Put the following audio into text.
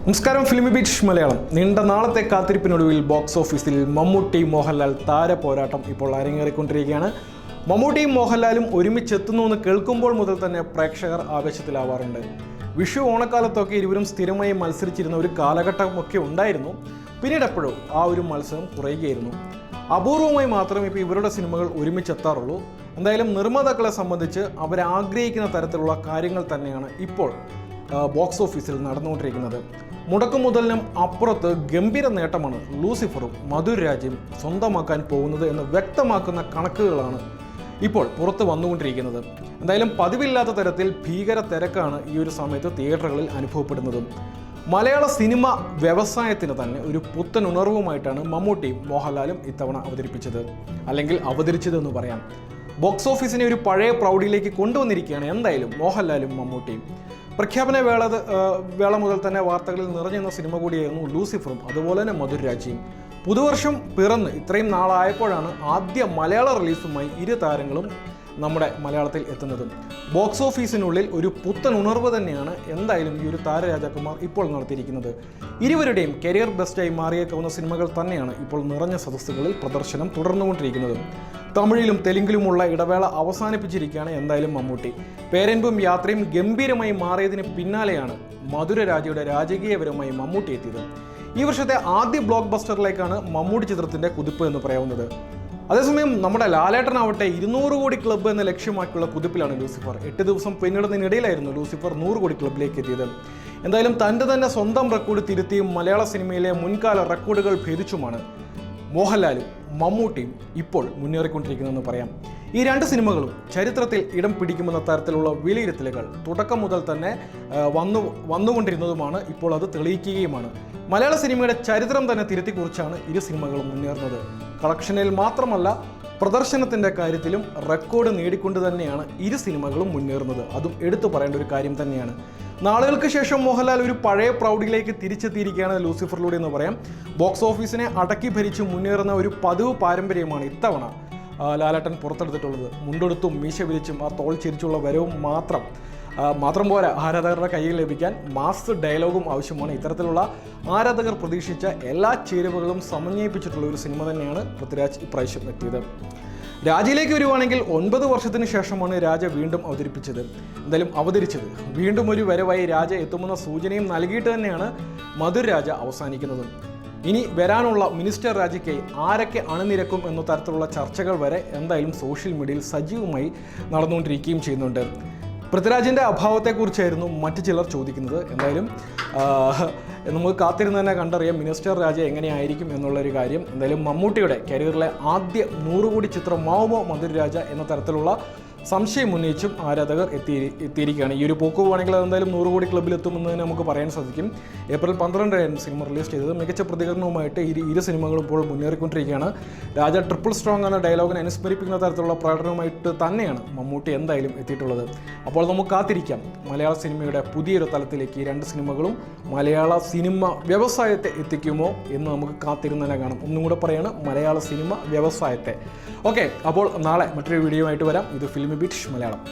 നമസ്കാരം. ഫിലിമി ബീറ്റ് മലയാളം. നീണ്ട നാളത്തെ കാത്തിരിപ്പിനൊടുവിൽ ബോക്സ് ഓഫീസിൽ മമ്മൂട്ടി മോഹൻലാൽ താര പോരാട്ടം ഇപ്പോൾ അരങ്ങേറിക്കൊണ്ടിരിക്കുകയാണ്. മമ്മൂട്ടിയും മോഹൻലാലും ഒരുമിച്ചെത്തുന്നുവെന്ന് കേൾക്കുമ്പോൾ മുതൽ തന്നെ പ്രേക്ഷകർ ആവേശത്തിലാവാറുണ്ട്. വിഷു ഓണക്കാലത്തൊക്കെ ഇരുവരും സ്ഥിരമായി മത്സരിച്ചിരുന്ന ഒരു കാലഘട്ടമൊക്കെ ഉണ്ടായിരുന്നു. പിന്നീട് എപ്പോഴും ആ ഒരു മത്സരം കുറയുകയായിരുന്നു. അപൂർവമായി മാത്രമേ ഇപ്പോൾ ഇവരുടെ സിനിമകൾ ഒരുമിച്ചെത്താറുള്ളൂ. എന്തായാലും നിർമ്മാതാക്കളെ സംബന്ധിച്ച് അവരാഗ്രഹിക്കുന്ന തരത്തിലുള്ള കാര്യങ്ങൾ തന്നെയാണ് ഇപ്പോൾ ബോക്സ് ഓഫീസിൽ നടന്നുകൊണ്ടിരിക്കുന്നത്. മുടക്കുമുതലിനും അപ്പുറത്ത് ഗംഭീര നേട്ടമാണ് ലൂസിഫറും മധുർ രാജയും സ്വന്തമാക്കാൻ പോകുന്നത് എന്ന് വ്യക്തമാക്കുന്ന കണക്കുകളാണ് ഇപ്പോൾ പുറത്ത് വന്നുകൊണ്ടിരിക്കുന്നത്. എന്തായാലും പതിവില്ലാത്ത തരത്തിൽ ഭീകര തിരക്കാണ് ഈ ഒരു സമയത്ത് തിയേറ്ററുകളിൽ അനുഭവപ്പെടുന്നത്. മലയാള സിനിമ വ്യവസായത്തിന് തന്നെ ഒരു പുത്തൻ ഉണർവുമായിട്ടാണ് മമ്മൂട്ടിയും മോഹൻലാലും ഇത്തവണ അവതരിച്ചതെന്ന് പറയാം. ബോക്സ് ഓഫീസിനെ ഒരു പഴയ പ്രൗഢിയിലേക്ക് കൊണ്ടുവന്നിരിക്കുകയാണ് എന്തായാലും മോഹൻലാലും മമ്മൂട്ടിയും. പ്രഖ്യാപന വേള മുതൽ തന്നെ വാർത്തകളിൽ നിറഞ്ഞിരുന്ന സിനിമ കൂടിയായിരുന്നു ലൂസിഫറും അതുപോലെ തന്നെ മധുർ രാജയും. പുതുവർഷം പിറന്ന് ഇത്രയും നാളായപ്പോഴാണ് ആദ്യ മലയാള റിലീസുമായി ഇരു താരങ്ങളും നമ്മുടെ മലയാളത്തിൽ എത്തുന്നത്. ബോക്സ് ഓഫീസിനുള്ളിൽ ഒരു പുത്തൻ ഉണർവ് തന്നെയാണ് എന്തായാലും ഈ ഒരു താരരാജാക്കന്മാർ ഇപ്പോൾ നടത്തിയിരിക്കുന്നത്. ഇരുവരുടെയും കരിയർ ബെസ്റ്റായി മാറിയേക്കാവുന്ന സിനിമകൾ തന്നെയാണ് ഇപ്പോൾ നിറഞ്ഞ സദസ്സുകളിൽ പ്രദർശനം തുടർന്നുകൊണ്ടിരിക്കുന്നത്. തമിഴിലും തെലുങ്കിലുമുള്ള ഇടവേള അവസാനിപ്പിച്ചിരിക്കുകയാണ് എന്തായാലും മമ്മൂട്ടി. പേരൻപും യാത്രയും ഗംഭീരമായി മാറിയതിന് പിന്നാലെയാണ് മധുരരാജയുടെ രാജകീയപരമായി മമ്മൂട്ടി എത്തിയത്. ഈ വർഷത്തെ ആദ്യ ബ്ലോക്ക് ബസ്റ്ററിലേക്കാണ് മമ്മൂട്ടി ചിത്രത്തിന്റെ കുതിപ്പ് എന്ന് പറയാവുന്നത്. അതേസമയം നമ്മുടെ ലാലേട്ടനാവട്ടെ 200 കോടി ക്ലബ്ബ് എന്ന ലക്ഷ്യമാക്കിയുള്ള കുതിപ്പിലാണ് ലൂസിഫർ. 8 ദിവസം പിന്നിടുന്നതിനിടയിലായിരുന്നു ലൂസിഫർ 100 കോടി ക്ലബിലേക്ക് എത്തിയത്. എന്തായാലും തൻ്റെ തന്നെ സ്വന്തം റെക്കോർഡ് തിരുത്തിയും മലയാള സിനിമയിലെ മുൻകാല റെക്കോർഡുകൾ ഭേദിച്ചുമാണ് മോഹൻലാലും മമ്മൂട്ടിയും ഇപ്പോൾ മുന്നേറിക്കൊണ്ടിരിക്കുന്നതെന്ന് പറയാം. ഈ രണ്ട് സിനിമകളും ചരിത്രത്തിൽ ഇടം പിടിക്കുമെന്ന തരത്തിലുള്ള വിലയിരുത്തലുകൾ തുടക്കം മുതൽ തന്നെ വന്നുകൊണ്ടിരുന്നതുമാണ്. ഇപ്പോൾ അത് തെളിയിക്കുകയുമാണ്. മലയാള സിനിമയുടെ ചരിത്രം തന്നെ തിരുത്തി കുറിച്ചാണ് ഇരു സിനിമകളും മുന്നേറുന്നത്. കളക്ഷനിൽ മാത്രമല്ല പ്രദർശനത്തിൻ്റെ കാര്യത്തിലും റെക്കോർഡ് നേടിക്കൊണ്ട് തന്നെയാണ് ഇരു സിനിമകളും മുന്നേറുന്നത്. അതും എടുത്തു പറയേണ്ട ഒരു കാര്യം തന്നെയാണ്. നാളുകൾക്ക് ശേഷം മോഹൻലാൽ ഒരു പഴയ പ്രൗഢിയിലേക്ക് തിരിച്ചെത്തിയിരിക്കുകയാണ് ലൂസിഫറിലൂടെ എന്ന് പറയാം. ബോക്സ് ഓഫീസിനെ അടക്കി ഭരിച്ച് മുന്നേറുന്ന ഒരു പതിവ് പാരമ്പര്യമാണ് ഇത്തവണ ലാലേട്ടൻ പുറത്തെടുത്തിട്ടുള്ളത്. മുണ്ടെടുത്തും മീശ വിരിച്ചും ആ തോൾ ചിരിച്ചുള്ള വരവും മാത്രം പോരാ, ആരാധകരുടെ കയ്യിൽ ലഭിക്കാൻ മാസ് ഡയലോഗും ആവശ്യമാണ്. ഇത്തരത്തിലുള്ള ആരാധകർ പ്രതീക്ഷിച്ച എല്ലാ ചേരുവകളും സമന്വയിപ്പിച്ചിട്ടുള്ള ഒരു സിനിമ തന്നെയാണ് പൃഥ്വിരാജ് ഇപ്രാവശ്യം എത്തിയത്. രാജയിലേക്ക് വരുവാണെങ്കിൽ 9 വർഷത്തിന് ശേഷമാണ് രാജ വീണ്ടും അവതരിച്ചത്. വീണ്ടും ഒരു വരവായി രാജ എത്തുമെന്ന സൂചനയും നൽകിയിട്ട് തന്നെയാണ് മധുർ രാജ അവസാനിക്കുന്നത്. ഇനി വരാനുള്ള മിനിസ്റ്റർ രാജയ്ക്കായി ആരൊക്കെ അണിനിരക്കും എന്ന തരത്തിലുള്ള ചർച്ചകൾ വരെ എന്തായാലും സോഷ്യൽ മീഡിയയിൽ സജീവമായി നടന്നുകൊണ്ടിരിക്കുകയും ചെയ്യുന്നുണ്ട്. പൃഥ്വിരാജിൻ്റെ അഭാവത്തെക്കുറിച്ചായിരുന്നു മറ്റു ചിലർ ചോദിക്കുന്നത്. എന്തായാലും നമുക്ക് കാത്തിരുന്ന് തന്നെ കണ്ടറിയാം മിനിസ്റ്റർ രാജ എങ്ങനെയായിരിക്കും എന്നുള്ളൊരു കാര്യം. എന്തായാലും മമ്മൂട്ടിയുടെ കരിയറിലെ ആദ്യ 100 കോടി ചിത്രമാവുമോ മധുർ രാജ എന്ന തരത്തിലുള്ള സംശയം ഉന്നയിച്ചും ആരാധകർ എത്തിയിരിക്കുകയാണ്. ഈ ഒരു പോക്ക് പോവുകയാണെങ്കിൽ എന്തായാലും 100 കോടി ക്ലബ്ബിൽ എത്തുമെന്ന് തന്നെ നമുക്ക് പറയാൻ സാധിക്കും. ഏപ്രിൽ 12 സിനിമ റിലീസ് ചെയ്തത്. മികച്ച പ്രതികരണവുമായിട്ട് ഇരു സിനിമകളും ഇപ്പോൾ മുന്നേറിക്കൊണ്ടിരിക്കുകയാണ്. രാജ ട്രിപ്പിൾ സ്ട്രോങ് എന്ന ഡയലോഗിനെ അനുസ്മരിപ്പിക്കുന്ന തരത്തിലുള്ള പ്രകടനവുമായിട്ട് തന്നെയാണ് മമ്മൂട്ടി എന്തായാലും എത്തിയിട്ടുള്ളത്. അപ്പോൾ നമുക്ക് കാത്തിരിക്കാം മലയാള സിനിമയുടെ പുതിയൊരു തലത്തിലേക്ക് ഈ രണ്ട് സിനിമകളും മലയാള സിനിമ വ്യവസായത്തെ എത്തിക്കുമോ എന്ന് നമുക്ക് കാത്തിരുന്ന് തന്നെ കാണാം. ഒന്നും കൂടെ പറയാണ്, മലയാള സിനിമ വ്യവസായത്തെ. ഓക്കെ, അപ്പോൾ നാളെ മറ്റൊരു വീഡിയോ ആയിട്ട് വരാം. ഇത് ഫിലിമി ബീറ്റ് മലയാളം.